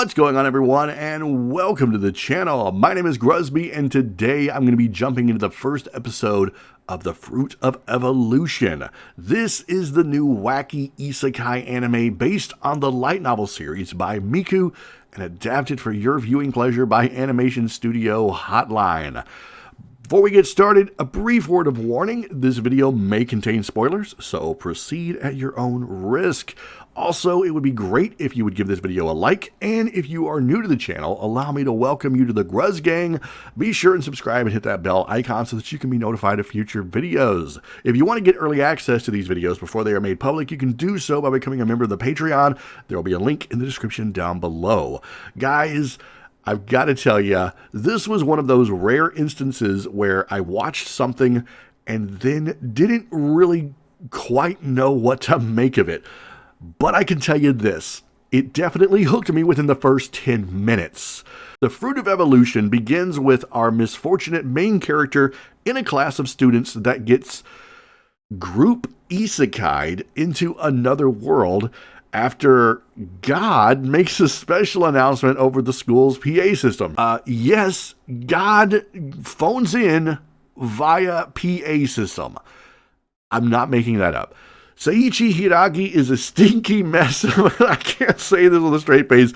What's going on, everyone, and welcome to the channel. My name is Gruzbee, and today I'm going to be jumping into the first episode of The Fruit of Evolution. This is the new wacky isekai anime based on the light novel series by Miku and adapted for your viewing pleasure by animation studio Hotline. Before we get started, a brief word of warning. This video may contain spoilers, so proceed at your own risk. Also, it would be great if you would give this video a like, and if you are new to the channel, allow me to welcome you to the Gruz Gang. Be sure and subscribe and hit that bell icon so that you can be notified of future videos. If you want to get early access to these videos before they are made public, you can do so by becoming a member of the Patreon. There will be a link in the description down below. Guys, I've got to tell you, this was one of those rare instances where I watched something and then didn't really quite know what to make of it. But I can tell you this, it definitely hooked me within the first 10 minutes. The Fruit of Evolution begins with our misfortunate main character in a class of students that gets group isekai'd into another world after God makes a special announcement over the school's PA system. Yes, God phones in via PA system. I'm not making that up. Seiichi Hiragi is a stinky mess. I can't say this with a straight face.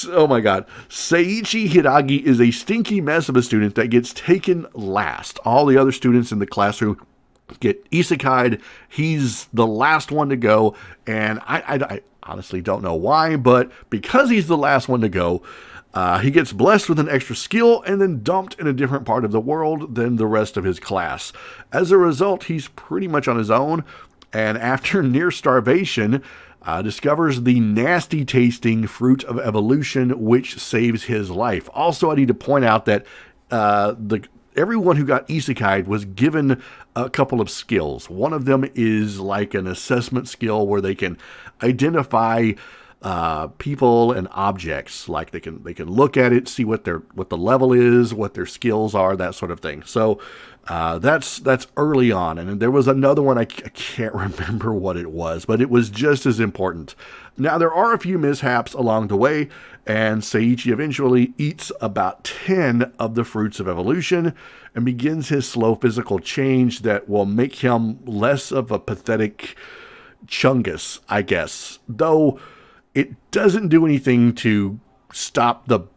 Oh my god. Seiichi Hiragi is a stinky mess of a student that gets taken last. All the other students in the classroom get isekai'd. He's the last one to go, and I honestly don't know why, but because he's the last one to go, he gets blessed with an extra skill and then dumped in a different part of the world than the rest of his class. As a result, he's pretty much on his own, and after near starvation, discovers the nasty tasting Fruit of Evolution, which saves his life. Also, I need to point out that everyone who got isekai'd was given a couple of skills. One of them is like an assessment skill where they can identify people and objects. Like they can look at it, see what the level is, what their skills are, that sort of thing. So that's early on. And there was another one, I can't remember what it was, but it was just as important. Now, there are a few mishaps along the way, and Seiichi eventually eats about 10 of the Fruits of Evolution and begins his slow physical change that will make him less of a pathetic chungus, I guess. Though it doesn't do anything to stop the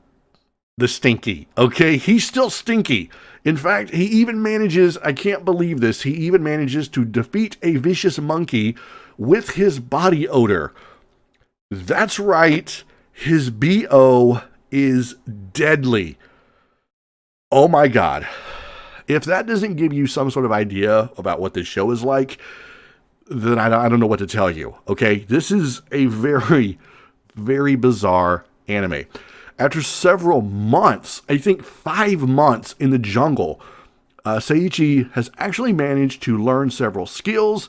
stinky, okay? He's still stinky. In fact, he even manages, I can't believe this, he even manages to defeat a vicious monkey with his body odor. That's right, his BO is deadly. Oh my god. If that doesn't give you some sort of idea about what this show is like, then I don't know what to tell you, okay? This is a very, very bizarre anime. After several months, I think 5 months in the jungle, Seiichi has actually managed to learn several skills.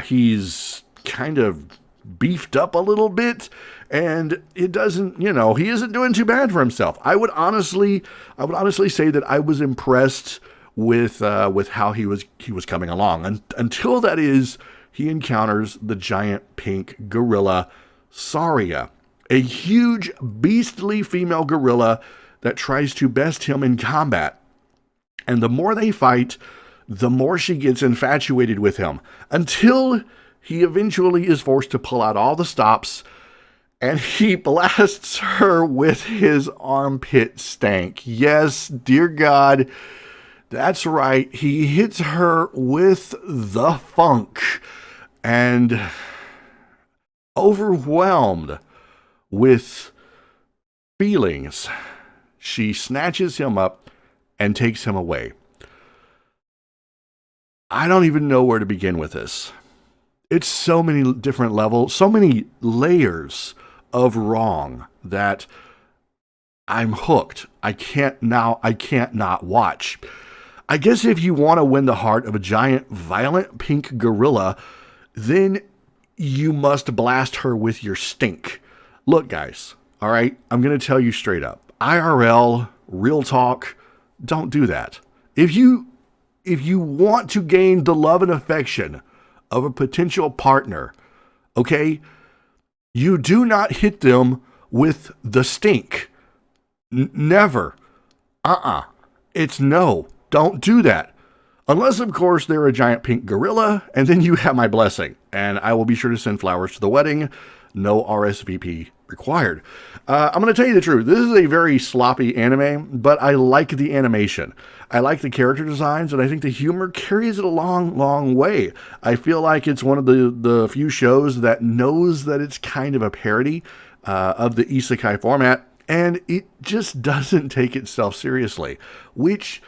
He's kind of beefed up a little bit, and it doesn't, he isn't doing too bad for himself. I would honestly say that I was impressed with how he was coming along, until that is, he encounters the giant pink gorilla Saria, a huge beastly female gorilla that tries to best him in combat. And the more they fight, the more she gets infatuated with him, until he eventually is forced to pull out all the stops, and he blasts her with his armpit stank. Yes, dear God, that's right. He hits her with the funk, and overwhelmed with feelings, she snatches him up and takes him away. I don't even know where to begin with this. It's so many different levels, so many layers of wrong that I'm hooked. I can't not watch. I guess if you want to win the heart of a giant, violent pink gorilla, then you must blast her with your stink. Look, guys, all right, I'm going to tell you straight up. IRL, real talk, don't do that. If you want to gain the love and affection of a potential partner, okay, you do not hit them with the stink. Never. It's no. Don't do that. Unless, of course, they're a giant pink gorilla, and then you have my blessing. And I will be sure to send flowers to the wedding. No RSVP required. I'm going to tell you the truth. This is a very sloppy anime, but I like the animation. I like the character designs, and I think the humor carries it a long, long way. I feel like it's one of the few shows that knows that it's kind of a parody of the isekai format, and it just doesn't take itself seriously, which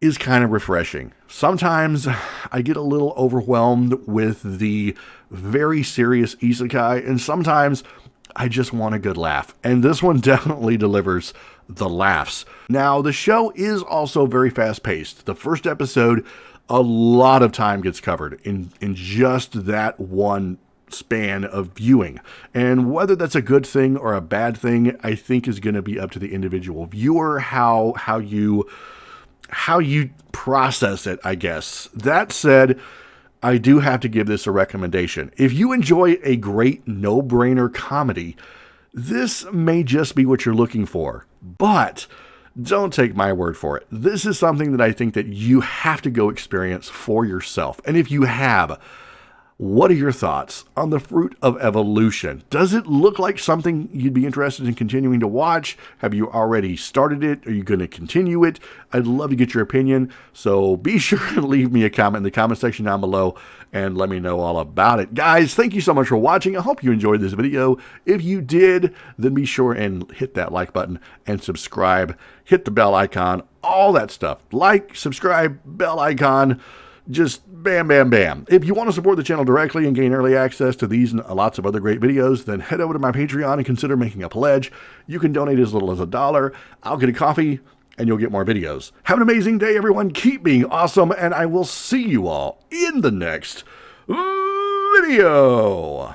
is kind of refreshing. Sometimes I get a little overwhelmed with the very serious isekai, and sometimes I just want a good laugh. And this one definitely delivers the laughs. Now, the show is also very fast-paced. The first episode, a lot of time gets covered in just that one span of viewing. And whether that's a good thing or a bad thing, I think is going to be up to the individual viewer, how you process it, I guess. That said, I do have to give this a recommendation. If you enjoy a great no-brainer comedy, this may just be what you're looking for. But don't take my word for it. This is something that I think that you have to go experience for yourself. And if you have, what are your thoughts on the Fruit of Evolution? Does it look like something you'd be interested in continuing to watch? Have you already started it? Are you going to continue it? I'd love to get your opinion, so be sure to leave me a comment in the comment section down below and let me know all about it. Guys, thank you so much for watching. I hope you enjoyed this video. If you did, then be sure and hit that like button and subscribe. Hit the bell icon, all that stuff. Like, subscribe, bell icon. Just bam, bam, bam. If you want to support the channel directly and gain early access to these and lots of other great videos, then head over to my Patreon and consider making a pledge. You can donate as little as $1. I'll get a coffee, and you'll get more videos. Have an amazing day, everyone. Keep being awesome, and I will see you all in the next video.